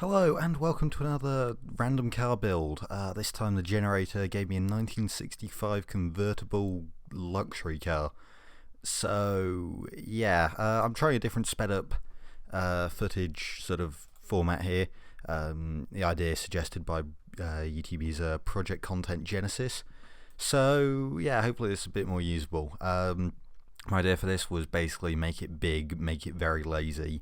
Hello and welcome to another random car build. This time the generator gave me a 1965 convertible luxury car. So yeah, I'm trying a different sped up footage sort of format here. The idea suggested by YouTube's Project Content Genesis. So yeah, hopefully this is a bit more usable. My idea for this was basically make it big, make it very lazy.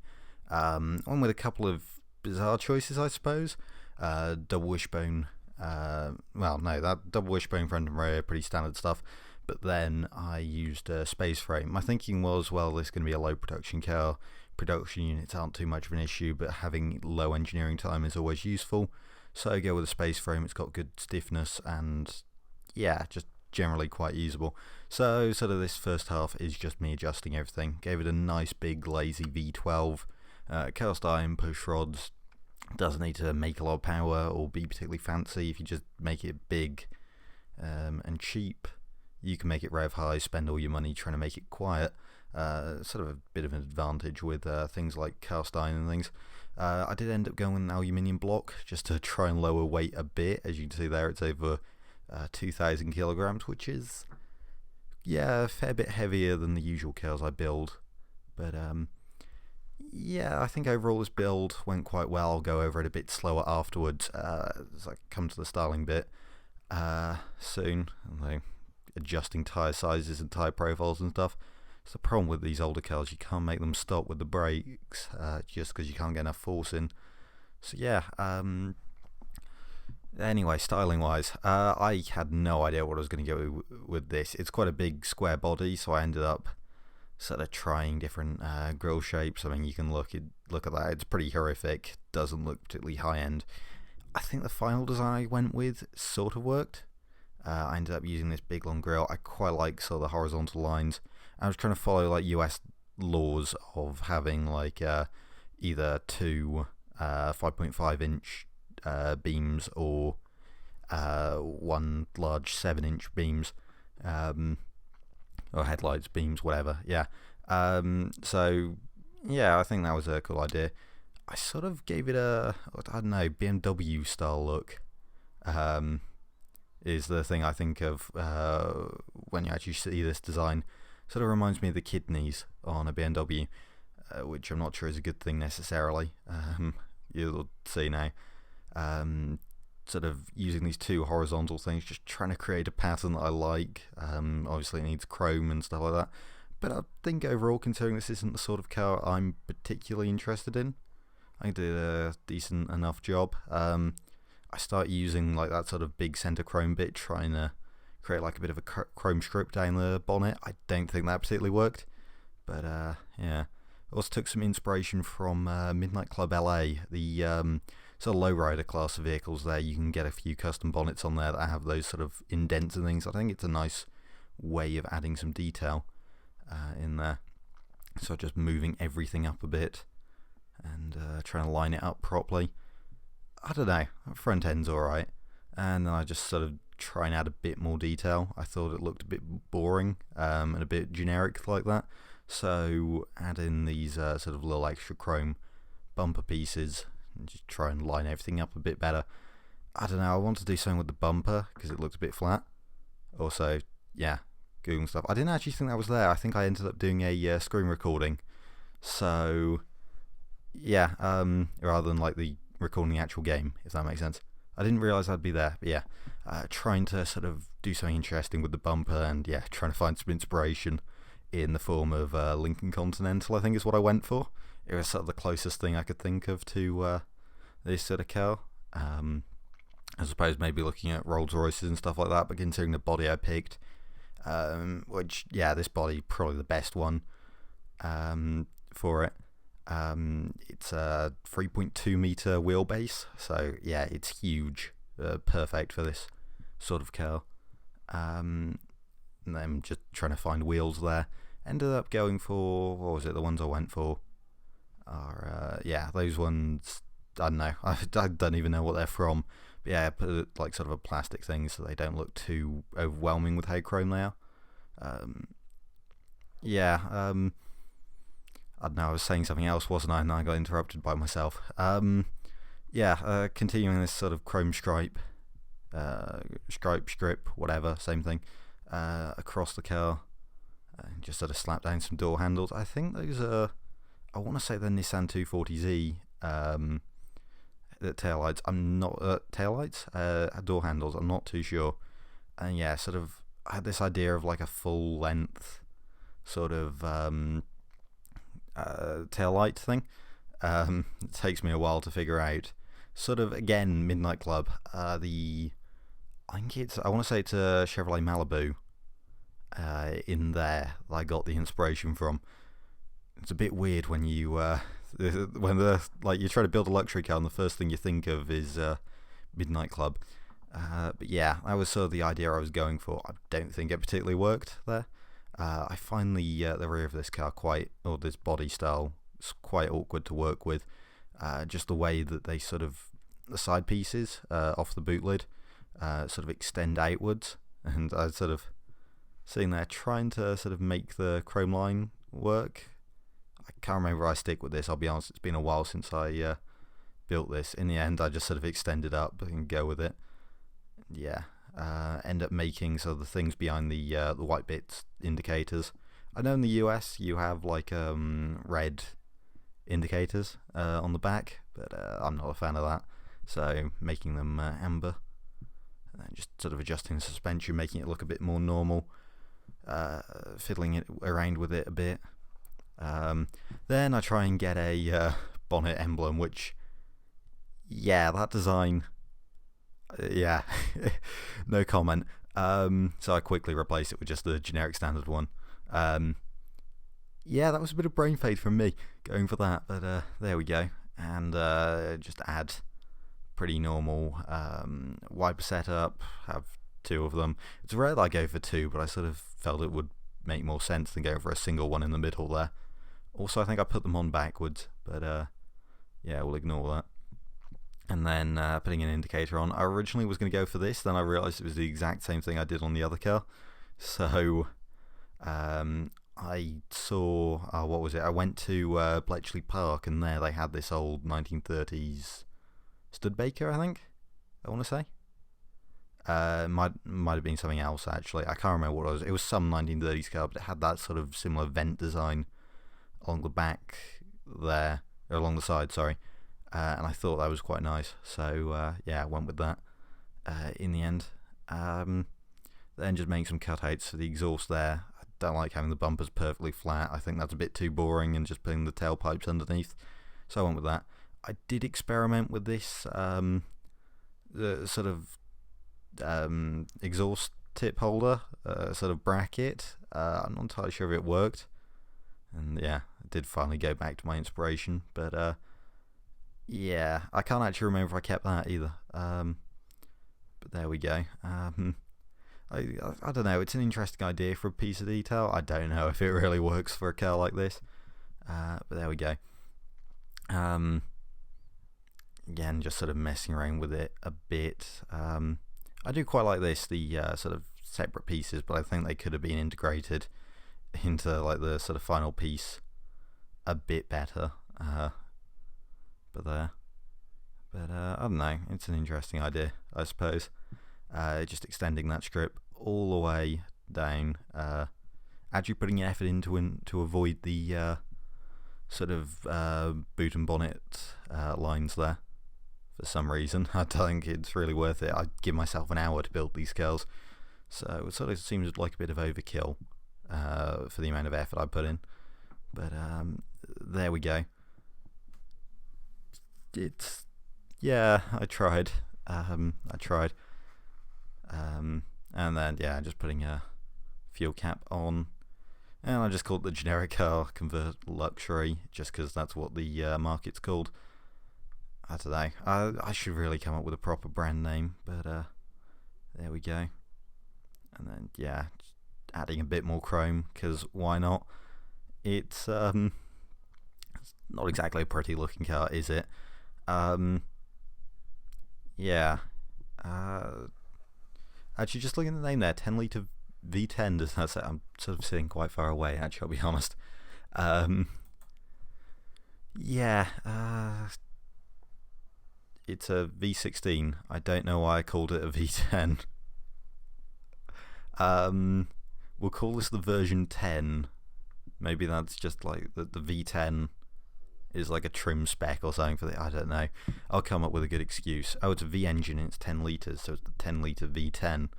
On with a couple of bizarre choices, I suppose. Double wishbone. That double wishbone front and rear, pretty standard stuff. But then I used a space frame. My thinking was, well, this is going to be a low production car. Production units aren't too much of an issue, but having low engineering time is always useful. So I go with a space frame. It's got good stiffness and, yeah, just generally quite usable. So sort of this first half is just me adjusting everything. Gave it a nice big lazy V12. Cast iron push rods. Doesn't need to make a lot of power or be particularly fancy. If you just make it big and cheap, you can make it rev high, spend all your money trying to make it quiet. Sort of a bit of an advantage with things like cast iron and things. I did end up going with an aluminium block just to try and lower weight a bit. As you can see there, it's over 2,000 kilograms, which is, yeah, a fair bit heavier than the usual cars I build. But yeah, I think overall this build went quite well. I'll go over it a bit slower afterwards as I come to the styling bit soon. Although adjusting tyre sizes and tyre profiles and stuff. It's the problem with these older cars, you can't make them stop with the brakes just because you can't get enough force in. So yeah, anyway, styling wise, I had no idea what I was going to go with this. It's quite a big square body, so I ended up sort of trying different grille shapes. I mean, you can look at that. It's pretty horrific. Doesn't look particularly high end. I think the final design I went with sort of worked. I ended up using this big long grille. I quite like sort of the horizontal lines. I was trying to follow like US laws of having like either two 5.5 inch beams or one large 7-inch beams. Or headlights, beams, whatever. Yeah. So yeah, I think that was a cool idea. I sort of gave it a, I don't know, BMW style look. Is the thing I think of when you actually see this design. Sort of reminds me of the kidneys on a BMW, which I'm not sure is a good thing necessarily. You'll see now. Sort of using these two horizontal things, just trying to create a pattern that I like. Obviously it needs chrome and stuff like that, but I think overall, considering this isn't the sort of car I'm particularly interested in, I did a decent enough job. I start using like that sort of big center chrome bit, trying to create like a bit of a chrome strip down the bonnet. I don't think that particularly worked, but yeah. Also took some inspiration from Midnight Club LA, the sort of lowrider class of vehicles there. You can get a few custom bonnets on there that have those sort of indents and things. I think it's a nice way of adding some detail in there. So just moving everything up a bit and trying to line it up properly. I don't know, front end's alright. And then I just sort of try and add a bit more detail. I thought it looked a bit boring and a bit generic like that. So add in these sort of little extra chrome bumper pieces and just try and line everything up a bit better. I don't know, I want to do something with the bumper because it looks a bit flat. Also, yeah, Googling stuff. I didn't actually think that was there. I think I ended up doing a screen recording. So, yeah, rather than like the recording the actual game, if that makes sense. I didn't realise I'd be there, but yeah, trying to sort of do something interesting with the bumper and yeah, trying to find some inspiration in the form of Lincoln Continental, I think is what I went for. It was sort of the closest thing I could think of to this sort of car. I suppose maybe looking at Rolls Royces and stuff like that, but considering the body I picked, which, yeah, this body, probably the best one for it. It's a 3.2 meter wheelbase, so yeah, it's huge, perfect for this sort of car. And then just trying to find wheels there. Ended up going for, what was it, the ones I went for are, yeah, those ones, I don't know, I don't even know what they're from. But yeah, I put it like sort of a plastic thing so they don't look too overwhelming with how chrome they are. Yeah, I don't know, I was saying something else, wasn't I? And I got interrupted by myself. yeah, continuing this sort of chrome strip, whatever, same thing, across the car. Just sort of slap down some door handles. I think those are, I want to say they're Nissan 240Z the taillights. I'm not taillights, door handles. I'm not too sure. And yeah, sort of I had this idea of like a full length sort of taillight thing. It takes me a while to figure out. Sort of again, Midnight Club. I want to say it's a Chevrolet Malibu. In there, I got the inspiration from. It's a bit weird when you when you try to build a luxury car and the first thing you think of is Midnight Club. But yeah, that was sort of the idea I was going for. I don't think it particularly worked there. I find the rear of this car or this body style, is quite awkward to work with. Just the way that they sort of, the side pieces off the boot lid sort of extend outwards, and I sort of sitting there trying to sort of make the chrome line work. I can't remember if I stick with this, I'll be honest, it's been a while since I built this. In the end, I just sort of extended up and go with it. Yeah, end up making so the things behind the white bits indicators. I know in the US you have like red indicators on the back, but I'm not a fan of that. So making them amber, and then just sort of adjusting the suspension, making it look a bit more normal, fiddling it around with it a bit. Then I try and get a bonnet emblem, which, yeah, that design, yeah, no comment. So I quickly replaced it with just the generic standard one. Yeah, that was a bit of brain fade from me going for that, but there we go. And just add pretty normal wiper setup, have two of them. It's rare that I go for two, but I sort of felt it would make more sense than going for a single one in the middle there. Also, I think I put them on backwards, but yeah, we'll ignore that. And then putting an indicator on. I originally was going to go for this, then I realised it was the exact same thing I did on the other car. So I saw, what was it? I went to Bletchley Park, and there they had this old 1930s Studebaker, I think, I want to say. Might have been something else, actually. I can't remember what it was. It was some 1930s car, but it had that sort of similar vent design along the back there, or along the side, sorry. And I thought that was quite nice. So, yeah, I went with that in the end. Then just making some cutouts for the exhaust there. I don't like having the bumpers perfectly flat. I think that's a bit too boring, and just putting the tailpipes underneath. So I went with that. I did experiment with this the sort of exhaust tip holder sort of bracket. I'm not entirely sure if it worked, and yeah, I did finally go back to my inspiration, but yeah, I can't actually remember if I kept that either. But there we go. I don't know, it's an interesting idea for a piece of detail. I don't know if it really works for a car like this, but there we go. Again, just sort of messing around with it a bit. I do quite like this, the sort of separate pieces, but I think they could have been integrated into like the sort of final piece a bit better. But I don't know, it's an interesting idea, I suppose. Just extending that strip all the way down, actually putting effort into to avoid the sort of boot and bonnet lines there. For some reason, I don't think it's really worth it. I'd give myself an hour to build these cars, so it sort of seems like a bit of overkill for the amount of effort I put in. But there we go. It's, yeah, I tried. And then yeah, just putting a fuel cap on, and I just called the generic car Convert Luxury, just because that's what the market's called. I don't know. I should really come up with a proper brand name, but there we go. And then yeah, adding a bit more chrome, because why not? It's not exactly a pretty looking car, is it? Yeah. Actually, just looking at the name there, 10 litre V10, does that say? I'm sort of sitting quite far away, actually, I'll be honest. Yeah. it's a V16. I don't know why I called it a V10. We'll call this the version 10. Maybe that's just like the V10 is like a trim spec or something for the. I don't know. I'll come up with a good excuse. Oh, it's a V engine and it's 10 litres, so it's the 10 litre V10.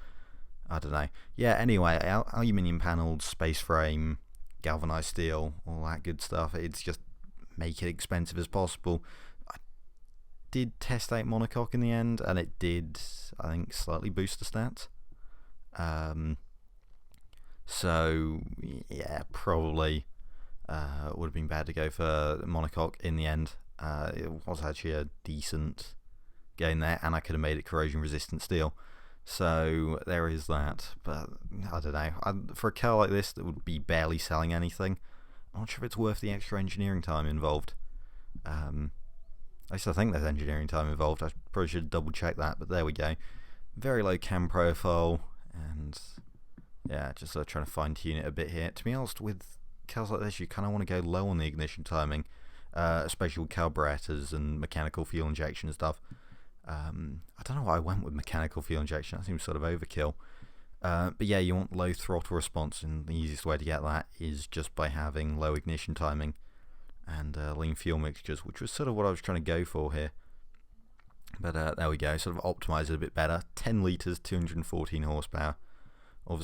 I don't know. Yeah, anyway, aluminium panelled, space frame, galvanised steel, all that good stuff. It's just make it expensive as possible. I did test out monocoque in the end, and it did, I think, slightly boost the stats. So, yeah, probably would have been bad to go for monocoque in the end. It was actually a decent gain there, and I could have made it corrosion resistant steel. So there is that, but I don't know. For a car like this that would be barely selling anything, I'm not sure if it's worth the extra engineering time involved. At least I think there's engineering time involved. I probably should double check that, but there we go. Very low cam profile, and yeah, just trying to fine tune it a bit here. To be honest, with cars like this, you kind of want to go low on the ignition timing, especially with carburetors and mechanical fuel injection and stuff. I don't know why I went with mechanical fuel injection. That seems sort of overkill. But yeah, you want low throttle response, and the easiest way to get that is just by having low ignition timing and lean fuel mixtures, which was sort of what I was trying to go for here. But there we go, sort of optimize it a bit better. 10 litres, 214 horsepower.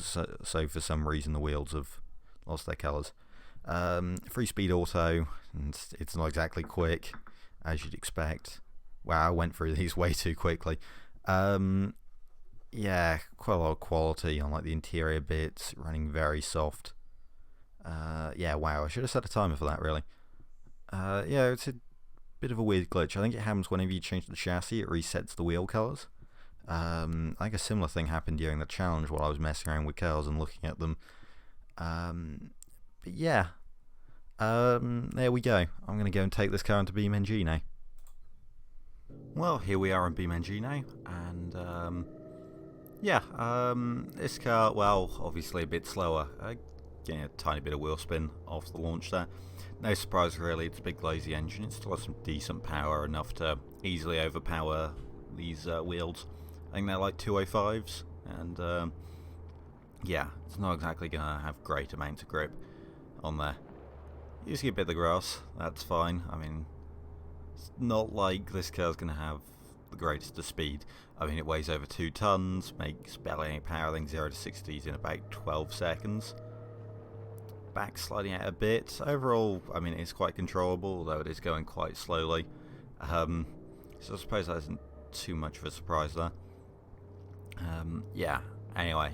So for some reason the wheels have lost their colours. 3-speed auto, and it's not exactly quick, as you'd expect. Wow, I went through these way too quickly. Yeah, quite a lot of quality on like the interior bits, running very soft. Yeah, wow, I should have set a timer for that, really. Yeah, it's a bit of a weird glitch. I think it happens whenever you change the chassis, it resets the wheel colours. I think a similar thing happened during the challenge while I was messing around with cars and looking at them. But yeah, there we go. I'm going to go and take this car into BeamNG now. Well, here we are on BeamNG now, and yeah, this car, well, obviously a bit slower, getting a tiny bit of wheel spin off the launch there. No surprise really, it's a big lazy engine, it still has some decent power, enough to easily overpower these wheels. I think they're like 205s, and yeah, it's not exactly going to have great amounts of grip on there. You just get a bit of the grass, that's fine. I mean, it's not like this car's going to have the greatest of speed. I mean, it weighs over 2 tons, makes barely any power, I think 0 to 60s in about 12 seconds. Back sliding out a bit. Overall, I mean, it's quite controllable, although it is going quite slowly. So I suppose that isn't too much of a surprise there. Yeah, anyway,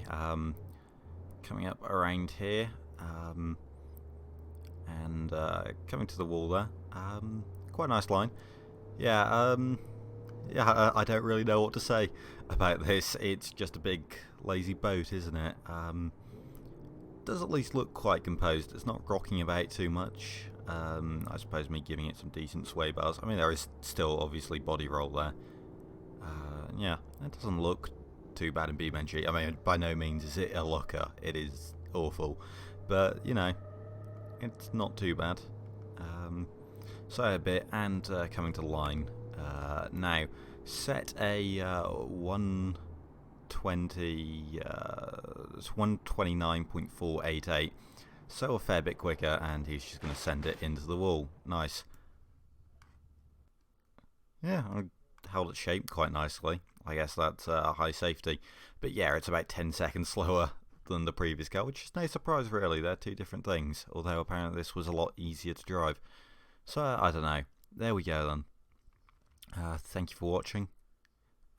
coming up around here, and coming to the wall there. Quite a nice line. Yeah, yeah, I don't really know what to say about this. It's just a big lazy boat, isn't it? Does at least look quite composed. It's not rocking about too much. I suppose me giving it some decent sway bars. I mean, there is still obviously body roll there. Yeah, it doesn't look too bad in BeamNG. I mean, by no means is it a looker. It is awful, but you know, it's not too bad. So a bit, and coming to the line now. Set a 120, 129.488. So a fair bit quicker, and he's just going to send it into the wall. Nice. Yeah, I held it shape quite nicely. I guess that's high safety. But yeah, it's about 10 seconds slower than the previous car, which is no surprise really. They're two different things, although apparently this was a lot easier to drive. So, I don't know. There we go then. Thank you for watching,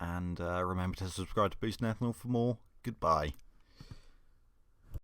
and remember to subscribe to Boost and Ethanol for more. Goodbye.